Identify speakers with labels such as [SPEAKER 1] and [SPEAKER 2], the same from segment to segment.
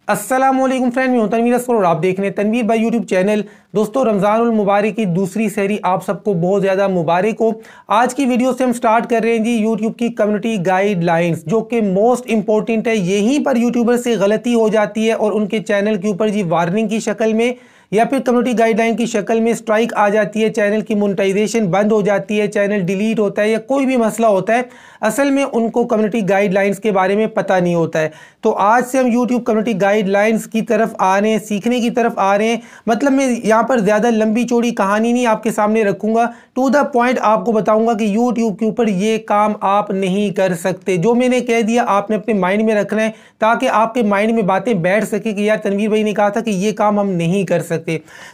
[SPEAKER 1] अस्सलामुअलैकुम फ्रेंड, मैं हूं तनवीर असफर और आप देख रहे हैं तनवीर भाई यूट्यूब चैनल। दोस्तों, रमज़ानुल मुबारक की दूसरी सहरी आप सबको बहुत ज़्यादा मुबारक हो। आज की वीडियो से हम स्टार्ट कर रहे हैं जी यूट्यूब की कम्युनिटी गाइडलाइंस, जो कि मोस्ट इंपॉर्टेंट है। यहीं पर यूट्यूबर से गलती हो जाती है और उनके चैनल के ऊपर जी वार्निंग की शक्ल में या फिर कम्युनिटी गाइडलाइन की शक्ल में स्ट्राइक आ जाती है, चैनल की मोनेटाइजेशन बंद हो जाती है, चैनल डिलीट होता है या कोई भी मसला होता है। असल में उनको कम्युनिटी गाइडलाइंस के बारे में पता नहीं होता है। तो आज से हम यूट्यूब कम्युनिटी गाइडलाइंस की तरफ आ रहे हैं, सीखने की तरफ आ रहे हैं। मतलब मैं यहाँ पर ज़्यादा लंबी चौड़ी कहानी नहीं आपके सामने रखूँगा, टू द पॉइंट आपको बताऊँगा कि यूट्यूब के ऊपर ये काम आप नहीं कर सकते। जो मैंने कह दिया आपने अपने माइंड में रखना है, ताकि आपके माइंड में बातें बैठ सके कि यार तनवीर भाई ने कहा था कि ये काम हम नहीं कर सकते।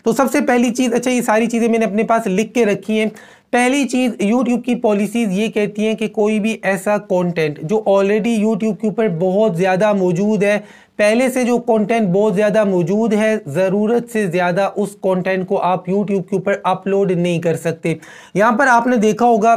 [SPEAKER 1] तो सबसे पहली चीज़, अच्छा ये सारी चीज़ें मैंने अपने पास लिख के रखी हैं। पहली चीज़, यूट्यूब की पॉलिसीज़ ये कहती हैं कि कोई भी ऐसा कंटेंट जो ऑलरेडी यूट्यूब के ऊपर बहुत ज़्यादा मौजूद है, पहले से जो कंटेंट बहुत ज़्यादा मौजूद है, ज़रूरत से ज़्यादा उस कंटेंट को आप यूट्यूब के ऊपर अपलोड नहीं कर सकते। यहाँ पर आपने देखा होगा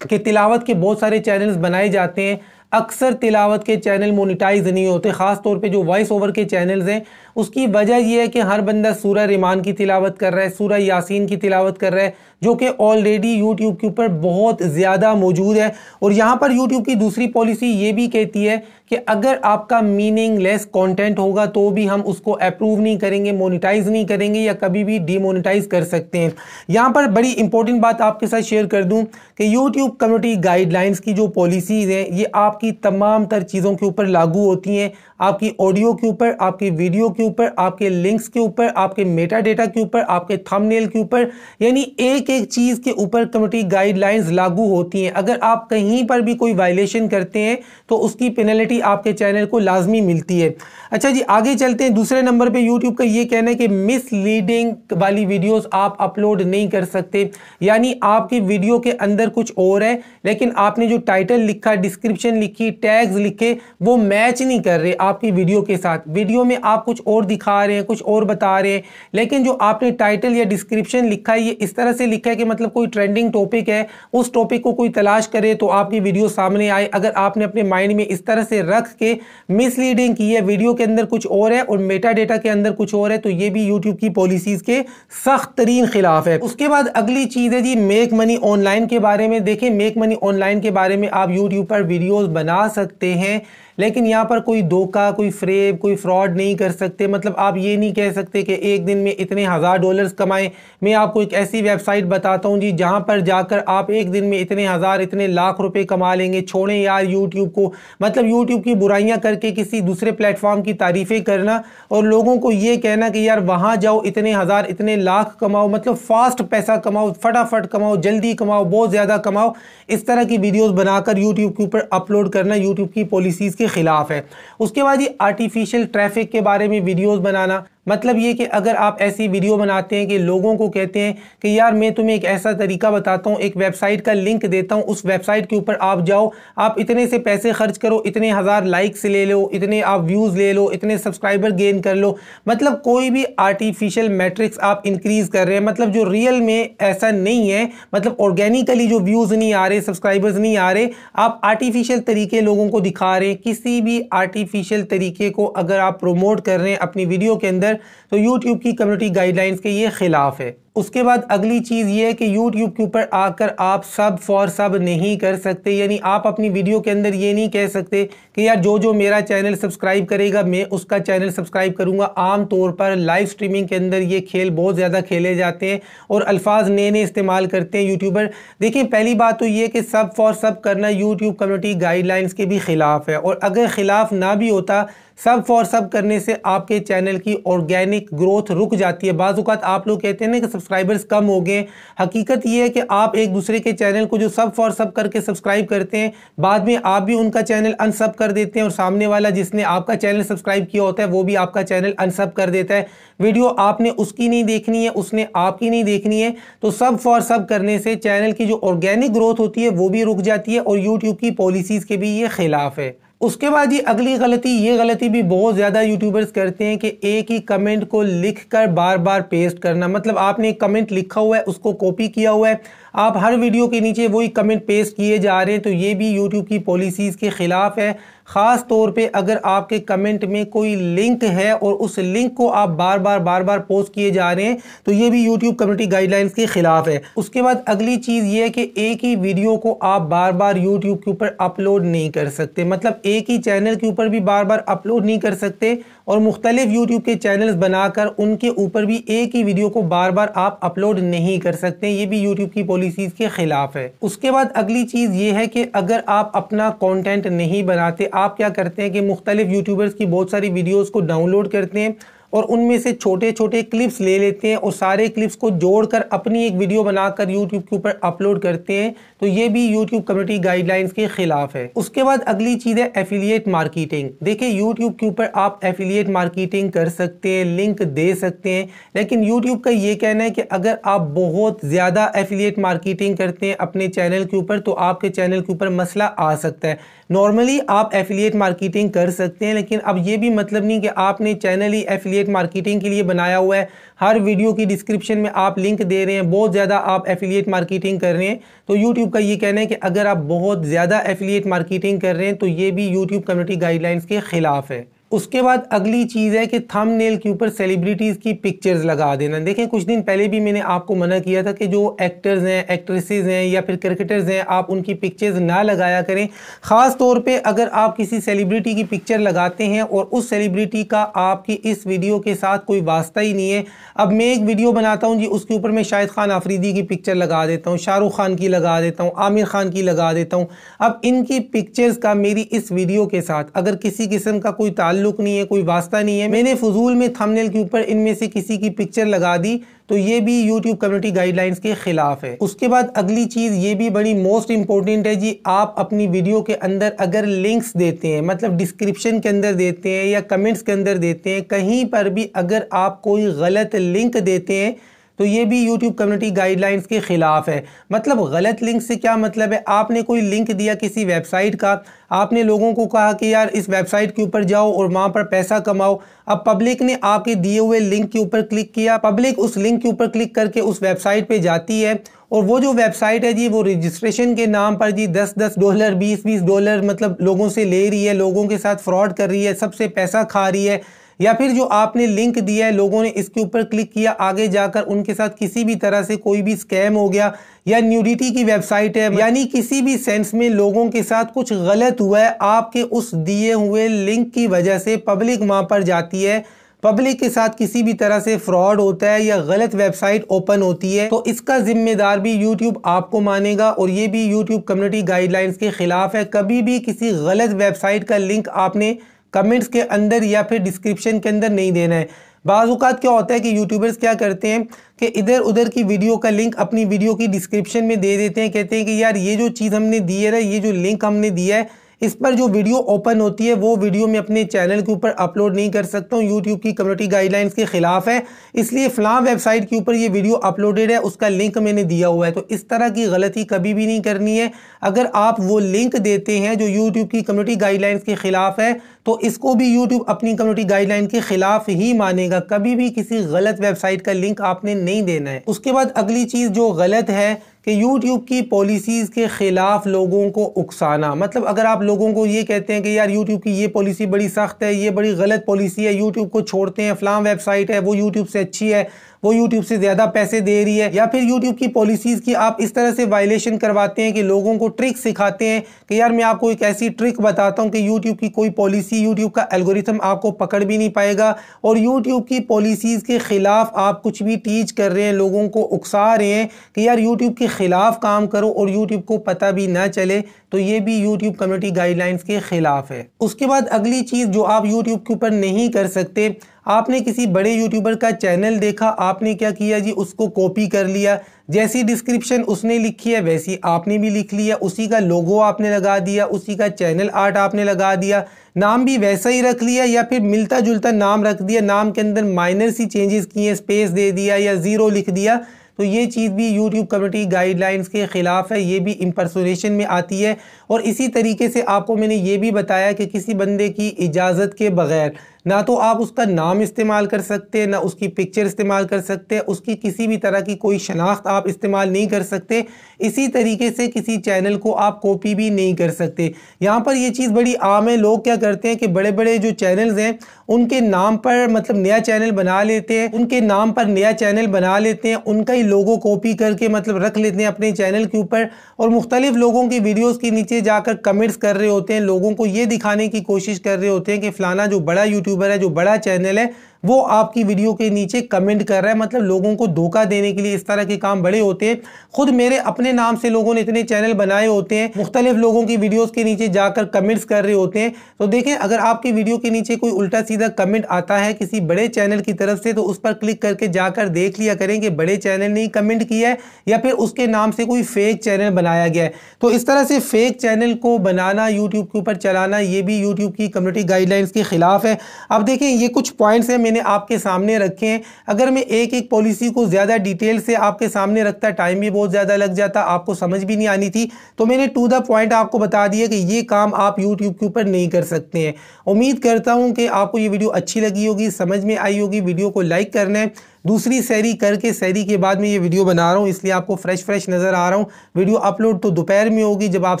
[SPEAKER 1] कि तिलावत के बहुत सारे चैनल्स बनाए जाते हैं। अक्सर तिलावत के चैनल मोनेटाइज नहीं होते, ख़ास तौर पे जो वॉइस ओवर के चैनल्स हैं। उसकी वजह यह है कि हर बंदा सूरह रहमान की तिलावत कर रहा है, सूरह यासीन की तिलावत कर रहा है, जो कि ऑलरेडी यूट्यूब के ऊपर बहुत ज़्यादा मौजूद है। और यहाँ पर यूट्यूब की दूसरी पॉलिसी ये भी कहती है कि अगर आपका मीनिंगलेस कंटेंट होगा तो भी हम उसको अप्रूव नहीं करेंगे, मोनेटाइज नहीं करेंगे या कभी भी डीमोनेटाइज कर सकते हैं। यहाँ पर बड़ी इंपॉर्टेंट बात आपके साथ शेयर कर दूँ कि यूट्यूब कम्युनिटी गाइडलाइंस की जो पॉलिसीज़ हैं ये आपकी तमाम तर चीज़ों के ऊपर लागू होती हैं। आपकी ऑडियो के ऊपर, आपकी वीडियो के ऊपर, आपके लिंक्स के ऊपर, आपके मेटा डेटा के ऊपर, आपके थंबनेल के ऊपर, यानी एक एक चीज़ के ऊपर कम्युनिटी गाइडलाइंस लागू होती हैं। अगर आप कहीं पर भी कोई वायलेशन करते हैं तो उसकी पेनल्टी आपके चैनल को लाजमी मिलती है। अच्छा जी, आगे चलते हैं। दूसरे नंबर पे यूट्यूब का ये कहना है कि मिसलीडिंग वाली वीडियोस आप अपलोड नहीं कर सकते। यानी आपकी वीडियो के अंदर कुछ और है, लेकिन आपने जो टाइटल लिखा, डिस्क्रिप्शन लिखी, टैग्स लिखे, वो मैच नहीं कर रहे आपकी वीडियो के साथ। वीडियो में आप कुछ और दिखा रहे हैं, कुछ और बता रहे हैं, लेकिन जो आपने टाइटल या डिस्क्रिप्शन लिखा है ये इस तरह से लिखा है कि मतलब कोई ट्रेंडिंग टॉपिक है, उस टॉपिक को कोई तलाश करे तो आपकी वीडियो सामने आए। अगर आपने अपने माइंड में इस तरह से रख के मिसलीडिंग की है, वीडियो के अंदर कुछ और है और मेटा डेटा के अंदर कुछ और है, तो ये भी यूट्यूब की पॉलिसीज के सख्त तरीन खिलाफ है। उसके बाद अगली चीज है जी मेक मनी ऑनलाइन के बारे में। देखिए, मेक मनी ऑनलाइन के बारे में आप यूट्यूब पर वीडियोस बना सकते हैं, लेकिन यहाँ पर कोई धोखा, कोई फ्रेब, कोई फ्रॉड नहीं कर सकते। मतलब आप ये नहीं कह सकते कि एक दिन में इतने $1000 कमाएं। मैं आपको एक ऐसी वेबसाइट बताता हूँ जी जहाँ पर जाकर आप एक दिन में इतने हज़ार, इतने लाख रुपए कमा लेंगे। छोड़ें यार यूट्यूब को। मतलब यूट्यूब की बुराइयाँ करके किसी दूसरे प्लेटफॉर्म की तारीफ़ें करना और लोगों को ये कहना कि यार वहाँ जाओ, इतने हज़ार, इतने लाख कमाओ, मतलब फास्ट पैसा कमाओ, फटाफट कमाओ, जल्दी कमाओ, बहुत ज़्यादा कमाओ, इस तरह की वीडियोस बनाकर यूट्यूब के ऊपर अपलोड करना यूट्यूब की पॉलिसीज़ के खिलाफ है। उसके बाद ये आर्टिफिशियल ट्रैफिक के बारे में वीडियोस बनाना। मतलब ये कि अगर आप ऐसी वीडियो बनाते हैं कि लोगों को कहते हैं कि यार मैं तुम्हें एक ऐसा तरीका बताता हूँ, एक वेबसाइट का लिंक देता हूँ, उस वेबसाइट के ऊपर आप जाओ, आप इतने से पैसे खर्च करो, इतने हज़ार लाइक्स ले लो, इतने आप व्यूज़ ले लो, इतने सब्सक्राइबर गेन कर लो। मतलब कोई भी आर्टिफिशियल मैट्रिक्स आप इंक्रीज़ कर रहे हैं, मतलब जो रियल में ऐसा नहीं है। मतलब ऑर्गेनिकली जो व्यूज़ नहीं आ रहे, सब्सक्राइबर्स नहीं आ रहे, आप आर्टिफिशियल तरीके लोगों को दिखा रहे हैं। किसी भी आर्टिफिशियल तरीके को अगर आप प्रोमोट कर रहे हैं अपनी वीडियो के अंदर, तो यूट्यूब की कम्युनिटी गाइडलाइंस के ये खिलाफ है। उसके बाद अगली चीज़ ये है कि यूट्यूब के ऊपर आकर आप सब फॉर सब नहीं कर सकते। यानी आप अपनी वीडियो के अंदर ये नहीं कह सकते कि यार जो जो मेरा चैनल सब्सक्राइब करेगा मैं उसका चैनल सब्सक्राइब करूंगा। आम तौर पर लाइव स्ट्रीमिंग के अंदर ये खेल बहुत ज़्यादा खेले जाते हैं और अल्फाज नए नए इस्तेमाल करते हैं यूट्यूबर। देखिए, पहली बात तो ये कि सब फॉर सब करना यूट्यूब कम्युनिटी गाइडलाइंस के भी खिलाफ है, और अगर खिलाफ ना भी होता, सब फॉर सब करने से आपके चैनल की ऑर्गेनिक ग्रोथ रुक जाती है। बाज़ औक़ात आप लोग कहते हैं ना कि सब्सक्राइबर्स कम हो गए, हकीकत ये है कि आप एक दूसरे के चैनल को जो सब फॉर सब करके सब्सक्राइब करते हैं, बाद में आप भी उनका चैनल अनसब कर देते हैं और सामने वाला जिसने आपका चैनल सब्सक्राइब किया होता है वो भी आपका चैनल अनसब कर देता है। वीडियो आपने उसकी नहीं देखनी है, उसने आपकी नहीं देखनी है। तो सब फॉर सब करने से चैनल की जो ऑर्गेनिक ग्रोथ होती है वो भी रुक जाती है और यूट्यूब की पॉलिसीज़ के भी ये खिलाफ है। उसके बाद ये अगली गलती, ये गलती भी बहुत ज़्यादा यूट्यूबर्स करते हैं कि एक ही कमेंट को लिखकर बार बार पेस्ट करना। मतलब आपने एक कमेंट लिखा हुआ है, उसको कॉपी किया हुआ है, आप हर वीडियो के नीचे वही कमेंट पेस्ट किए जा रहे हैं, तो ये भी यूट्यूब की पॉलिसीज़ के ख़िलाफ़ है। ख़ास तौर पे अगर आपके कमेंट में कोई लिंक है और उस लिंक को आप बार बार पोस्ट किए जा रहे हैं तो ये भी यूट्यूब कम्युनिटी गाइडलाइंस के खिलाफ है। उसके बाद अगली चीज़ ये है कि एक ही वीडियो को आप बार बार यूट्यूब के ऊपर अपलोड नहीं कर सकते, मतलब एक ही चैनल के ऊपर भी बार बार अपलोड नहीं कर सकते और मुख्तलिफ यूट्यूब के चैनल्स बनाकर उनके ऊपर भी एक ही वीडियो को बार बार आप अपलोड नहीं कर सकते, ये भी यूट्यूब की पॉलिसीज़ के खिलाफ है। उसके बाद अगली चीज़ ये है कि अगर आप अपना कंटेंट नहीं बनाते, आप क्या करते हैं कि मुख्तलिफ यूट्यूबर्स की बहुत सारी वीडियोज़ को डाउनलोड करते हैं और उनमें से छोटे छोटे क्लिप्स ले लेते हैं और सारे क्लिप्स को जोड़कर अपनी एक वीडियो बनाकर यूट्यूब के ऊपर अपलोड करते हैं, तो ये भी यूट्यूब कम्युनिटी गाइडलाइंस के खिलाफ है। उसके बाद अगली चीज़ है एफिलिएट मार्केटिंग। देखिए यूट्यूब के ऊपर आप एफिलिएट मार्केटिंग कर सकते हैं, लिंक दे सकते हैं, लेकिन यूट्यूब का ये कहना है कि अगर आप बहुत ज़्यादा एफिलिएट मार्केटिंग करते हैं अपने चैनल के ऊपर तो आपके चैनल के ऊपर मसला आ सकता है। नॉर्मली आप एफिलिएट मार्केटिंग कर सकते हैं, लेकिन अब ये भी मतलब नहीं कि आपने चैनल ही एफिलिएट मार्केटिंग के लिए बनाया हुआ है, हर वीडियो की डिस्क्रिप्शन में आप लिंक दे रहे हैं, बहुत ज़्यादा आप एफिलिएट मार्केटिंग कर रहे हैं, तो यूट्यूब का ये कहना है कि अगर आप बहुत ज़्यादा एफिलिएट मार्केटिंग कर रहे हैं तो ये भी यूट्यूब कम्युनिटी गाइडलाइंस के खिलाफ है। उसके बाद अगली चीज़ है कि थंबनेल के ऊपर सेलिब्रिटीज़ की पिक्चर्स लगा देना। देखें कुछ दिन पहले भी मैंने आपको मना किया था कि जो एक्टर्स हैं, एक्ट्रेसेस हैं या फिर क्रिकेटर्स हैं, आप उनकी पिक्चर्स ना लगाया करें। ख़ास तौर पे अगर आप किसी सेलिब्रिटी की पिक्चर लगाते हैं और उस सेलिब्रिटी का आपकी इस वीडियो के साथ कोई वास्ता ही नहीं है। अब मैं एक वीडियो बनाता हूँ जी, उसके ऊपर मैं शाहिद खान आफरीदी की पिक्चर लगा देता हूँ, शाहरुख खान की लगा देता हूँ, आमिर खान की लगा देता हूँ। अब इनकी पिक्चर्स का मेरी इस वीडियो के साथ अगर किसी किस्म का कोई ताल्लुक नहीं है, कोई वास्ता नहीं है, मैंने फजूल में थंबनेल के ऊपर इनमें से किसी की पिक्चर लगा दी, तो ये भी यूट्यूब कम्युनिटी गाइडलाइंस के खिलाफ है। उसके बाद अगली चीज ये भी बड़ी मोस्ट इंपॉर्टेंट है जी, आप अपनी वीडियो के अंदर अगर लिंक्स देते हैं, मतलब डिस्क्रिप्शन के अंदर देते हैं या कमेंट्स के अंदर देते हैं, कहीं पर भी अगर आप कोई गलत लिंक देते हैं तो ये भी YouTube कम्युनिटी गाइडलाइंस के खिलाफ है। मतलब गलत लिंक से क्या मतलब है, आपने कोई लिंक दिया किसी वेबसाइट का, आपने लोगों को कहा कि यार इस वेबसाइट के ऊपर जाओ और वहाँ पर पैसा कमाओ। अब पब्लिक ने आपके दिए हुए लिंक के ऊपर क्लिक किया, पब्लिक उस लिंक के ऊपर क्लिक करके उस वेबसाइट पे जाती है और वो जो वेबसाइट है जी वो रजिस्ट्रेशन के नाम पर जी $10 $20 मतलब लोगों से ले रही है, लोगों के साथ फ्रॉड कर रही है, सबसे पैसा खा रही है। या फिर जो आपने लिंक दिया है, लोगों ने इसके ऊपर क्लिक किया, आगे जाकर उनके साथ किसी भी तरह से कोई भी स्कैम हो गया, या न्यूडिटी की वेबसाइट है, यानी किसी भी सेंस में लोगों के साथ कुछ गलत हुआ है, आपके उस दिए हुए लिंक की वजह से पब्लिक वहां पर जाती है, पब्लिक के साथ किसी भी तरह से फ्रॉड होता है या गलत वेबसाइट ओपन होती है, तो इसका जिम्मेदार भी यूट्यूब आपको मानेगा और ये भी यूट्यूब कम्युनिटी गाइडलाइंस के खिलाफ है। कभी भी किसी गलत वेबसाइट का लिंक आपने कमेंट्स के अंदर या फिर डिस्क्रिप्शन के अंदर नहीं देना है। बाज़ औक़ात क्या होता है कि यूट्यूबर्स क्या करते हैं कि इधर उधर की वीडियो का लिंक अपनी वीडियो की डिस्क्रिप्शन में दे देते हैं, कहते हैं कि यार ये जो चीज़ हमने दी है ना, ये जो लिंक हमने दिया है, इस पर जो वीडियो ओपन होती है वो वीडियो मैं अपने चैनल के ऊपर अपलोड नहीं कर सकता हूँ, यूट्यूब की कम्युनिटी गाइडलाइंस के खिलाफ है, इसलिए फलां वेबसाइट के ऊपर ये वीडियो अपलोडेड है, उसका लिंक मैंने दिया हुआ है। तो इस तरह की गलती कभी भी नहीं करनी है। अगर आप वो लिंक देते हैं जो यूट्यूब की कम्युनिटी गाइडलाइंस के खिलाफ है तो इसको भी यूट्यूब अपनी कम्युनिटी गाइडलाइन के खिलाफ ही मानेगा। कभी भी किसी गलत वेबसाइट का लिंक आपने नहीं देना है। उसके बाद अगली चीज़ जो गलत है कि YouTube की पॉलिसीज़ के ख़िलाफ़ लोगों को उकसाना। मतलब अगर आप लोगों को ये कहते हैं कि यार YouTube की ये पॉलिसी बड़ी सख्त है, ये बड़ी गलत पॉलिसी है, YouTube को छोड़ते हैं, फलां वेबसाइट है वो YouTube से अच्छी है, वो YouTube से ज़्यादा पैसे दे रही है, या फिर YouTube की पॉलिसीज़ की आप इस तरह से वायलेशन करवाते हैं कि लोगों को ट्रिक सिखाते हैं कि यार मैं आपको एक ऐसी ट्रिक बताता हूँ कि YouTube की कोई पॉलिसी, YouTube का एल्गोरिथम आपको पकड़ भी नहीं पाएगा, और YouTube की पॉलिसीज़ के ख़िलाफ़ आप कुछ भी टीच कर रहे हैं, लोगों को उकसा रहे हैं कि यार YouTube के ख़िलाफ़ काम करो और YouTube को पता भी ना चले, तो ये भी YouTube कम्युनिटी गाइडलाइंस के ख़िलाफ़ है। उसके बाद अगली चीज़ जो आप YouTube के ऊपर नहीं कर सकते, आपने किसी बड़े यूट्यूबर का चैनल देखा, आपने क्या किया जी, उसको कॉपी कर लिया, जैसी डिस्क्रिप्शन उसने लिखी है वैसी आपने भी लिख लिया, उसी का लोगो आपने लगा दिया, उसी का चैनल आर्ट आपने लगा दिया, नाम भी वैसा ही रख लिया या फिर मिलता जुलता नाम रख दिया, नाम के अंदर माइनर सी चेंजेस किए, स्पेस दे दिया या ज़ीरो लिख दिया, तो ये चीज़ भी YouTube कम्युनिटी गाइडलाइंस के ख़िलाफ़ है, ये भी इम्पर्सोनेशन में आती है। और इसी तरीके से आपको मैंने ये भी बताया कि किसी बंदे की इजाज़त के बग़ैर ना तो आप उसका नाम इस्तेमाल कर सकते हैं, ना उसकी पिक्चर इस्तेमाल कर सकते हैं, उसकी किसी भी तरह की कोई शनाख्त आप इस्तेमाल नहीं कर सकते। इसी तरीके से किसी चैनल को आप कॉपी भी नहीं कर सकते। यहाँ पर ये चीज़ बड़ी आम है। लोग क्या करते हैं कि बड़े बड़े जो चैनल्स हैं उनके नाम पर मतलब नया चैनल बना लेते हैं, उनके नाम पर नया चैनल बना लेते हैं, उनका ही लोगो कॉपी करके मतलब रख लेते हैं अपने चैनल के ऊपर, और मुख्तलिफ लोगों की वीडियोस के नीचे जाकर कमेंट्स कर रहे होते हैं, लोगों को ये दिखाने की कोशिश कर रहे होते हैं कि फलाना जो बड़ा यूट्यूबर है, जो बड़ा चैनल है, वो आपकी वीडियो के नीचे कमेंट कर रहा है। मतलब लोगों को धोखा देने के लिए इस तरह के काम बड़े होते हैं। खुद मेरे अपने नाम से लोगों ने इतने चैनल बनाए होते हैं, मुख्तलिफ लोगों की वीडियोस के नीचे जाकर कमेंट्स कर रहे होते हैं। तो देखें, अगर आपकी वीडियो के नीचे कोई उल्टा सीधा कमेंट आता है किसी बड़े चैनल की तरफ से, तो उस पर क्लिक करके जाकर देख लिया करें कि बड़े चैनल ने कमेंट किया है या फिर उसके नाम से कोई फेक चैनल बनाया गया है। तो इस तरह से फेक चैनल को बनाना, यूट्यूब के ऊपर चलाना, ये भी यूट्यूब की कम्युनिटी गाइडलाइंस के खिलाफ है। अब देखें, ये कुछ पॉइंट्स हैं मैंने आपके सामने रखे हैं। अगर मैं एक एक पॉलिसी को ज़्यादा डिटेल से आपके सामने रखता, टाइम भी बहुत ज़्यादा लग जाता, आपको समझ भी नहीं आनी थी। तो मैंने टू द पॉइंट आपको बता दिया कि ये काम आप यूट्यूब के ऊपर नहीं कर सकते हैं। उम्मीद करता हूँ कि आपको ये वीडियो अच्छी लगी होगी, समझ में आई होगी। वीडियो को लाइक करना है। दूसरी सैरी करके, सैरी के बाद में ये वीडियो बना रहा हूँ, इसलिए आपको फ्रेश नज़र आ रहा हूँ। वीडियो अपलोड तो दोपहर में होगी जब आप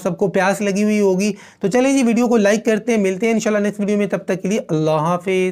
[SPEAKER 1] सबको प्यास लगी हुई होगी। तो चलें जी, वीडियो को लाइक करते हैं। मिलते हैं इंशाल्लाह नेक्स्ट वीडियो में। तब तक के लिए अल्लाह हाफिज़।